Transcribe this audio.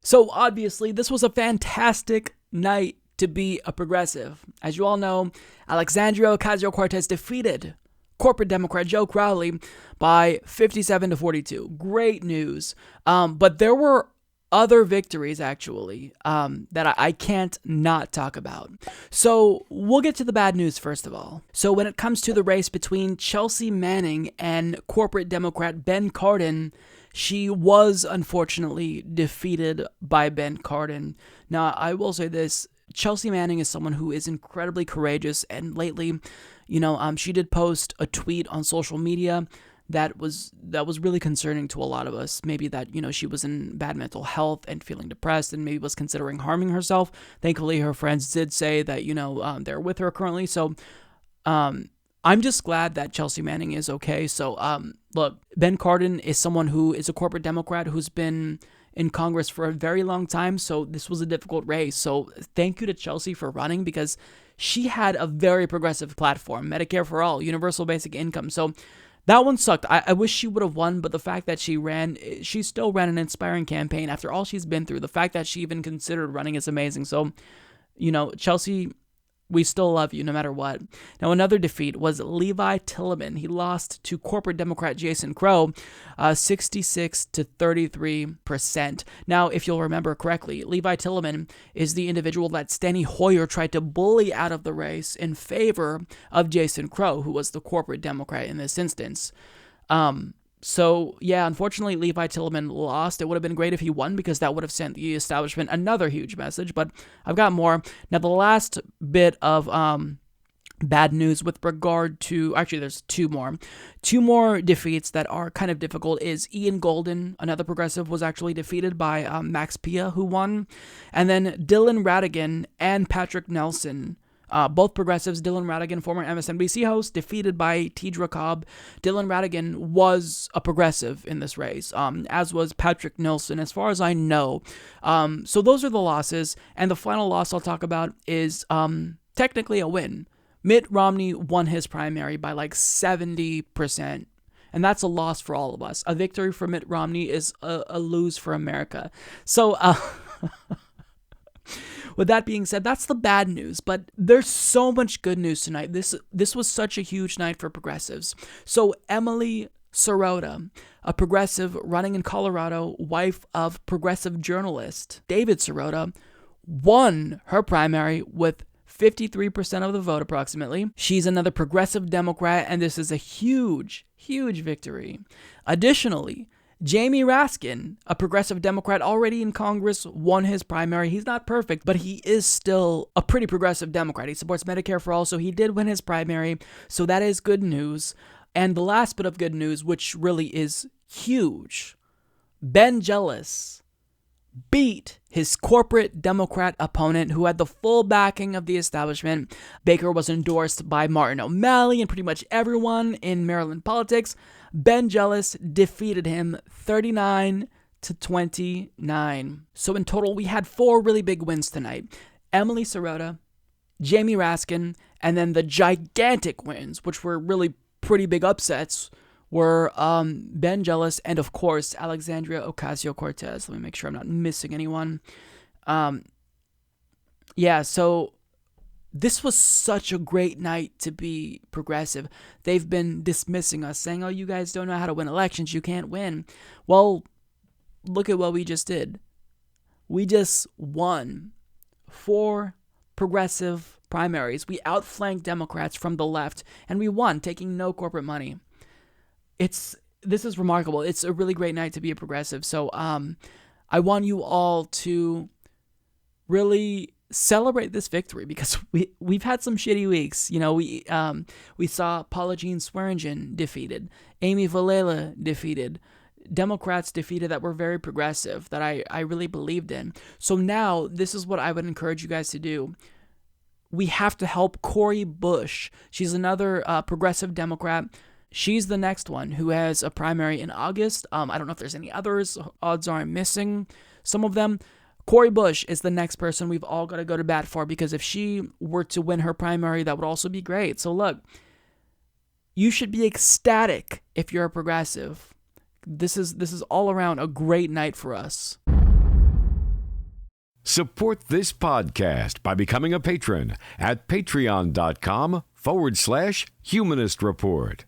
So obviously, this was a fantastic night to be a progressive. As you all know, Alexandria Ocasio-Cortez defeated corporate Democrat Joe Crowley by 57-42. Great news. But there were other victories, actually, that I can't not talk about. So we'll get to the bad news first of all. So when it comes to the race between Chelsea Manning and corporate Democrat Ben Cardin, she was unfortunately defeated by Ben Cardin. Now, I will say this. Chelsea Manning is someone who is incredibly courageous, and lately, she did post a tweet on social media that was really concerning to a lot of us. Maybe that, she was in bad mental health and feeling depressed and maybe was considering harming herself. Thankfully, her friends did say that, they're with her currently. So, I'm just glad that Chelsea Manning is okay. So, look, Ben Cardin is someone who is a corporate Democrat who's been in Congress for a very long time, so this was a difficult race. So thank you to Chelsea for running, because she had a very progressive platform, Medicare for all, universal basic income. So that one sucked. I wish she would have won, but the fact that she still ran an inspiring campaign after all she's been through. The fact that she even considered running is amazing. So, Chelsea, we still love you no matter what. Now, another defeat was Levi Tillman. He lost to corporate Democrat Jason Crow, 66-33%. Now, if you'll remember correctly, Levi Tillman is the individual that Steny Hoyer tried to bully out of the race in favor of Jason Crow, who was the corporate Democrat in this instance. So, yeah, unfortunately, Levi Tillman lost. It would have been great if he won, because that would have sent the establishment another huge message, but I've got more. Now, the last bit of bad news with regard to, actually, there's two more defeats that are kind of difficult is Ian Golden, another progressive, was actually defeated by Max Pia, who won, and then Dylan Ratigan and Patrick Nelson, both progressives. Dylan Ratigan, former MSNBC host, defeated by Tidra Cobb. Dylan Ratigan was a progressive in this race, as was Patrick Nelson, as far as I know. So those are the losses, and the final loss I'll talk about is technically a win. Mitt Romney won his primary by like 70%. And that's a loss for all of us. A victory for Mitt Romney is a lose for America. So, with that being said, that's the bad news, but there's so much good news tonight. This was such a huge night for progressives. So Emily Sirota, a progressive running in Colorado, wife of progressive journalist David Sirota, won her primary with 53% of the vote approximately. She's another progressive Democrat, and this is a huge, huge victory. Additionally, Jamie Raskin, a progressive Democrat already in Congress, won his primary. He's not perfect, but he is still a pretty progressive Democrat. He supports Medicare for all, so he did win his primary. So that is good news. And the last bit of good news, which really is huge, Ben Jealous beat his corporate Democrat opponent, who had the full backing of the establishment. Baker was endorsed by Martin O'Malley and pretty much everyone in Maryland politics. Ben Jealous defeated him 39-29. So in total, we had 4 really big wins tonight. Emily Sirota, Jamie Raskin, and then the gigantic wins, which were really pretty big upsets, were Ben Jealous and, of course, Alexandria Ocasio-Cortez. Let me make sure I'm not missing anyone. So this was such a great night to be progressive. They've been dismissing us, saying, oh, you guys don't know how to win elections. You can't win. Well, look at what we just did. We just won 4 progressive primaries. We outflanked Democrats from the left, and we won, taking no corporate money. This is remarkable. It's a really great night to be a progressive. So I want you all to really celebrate this victory, because we've had some shitty weeks. We saw Paula Jean Swearingen defeated, Amy Vilela defeated, Democrats defeated that were very progressive, that I really believed in. So now this is what I would encourage you guys to do. We have to help Cori Bush. She's another progressive Democrat. She's the next one who has a primary in August. I don't know if there's any others. Odds are I'm missing some of them. Cori Bush is the next person we've all got to go to bat for, because if she were to win her primary, that would also be great. So look, you should be ecstatic if you're a progressive. This is all around a great night for us. Support this podcast by becoming a patron at patreon.com/Humanist Report.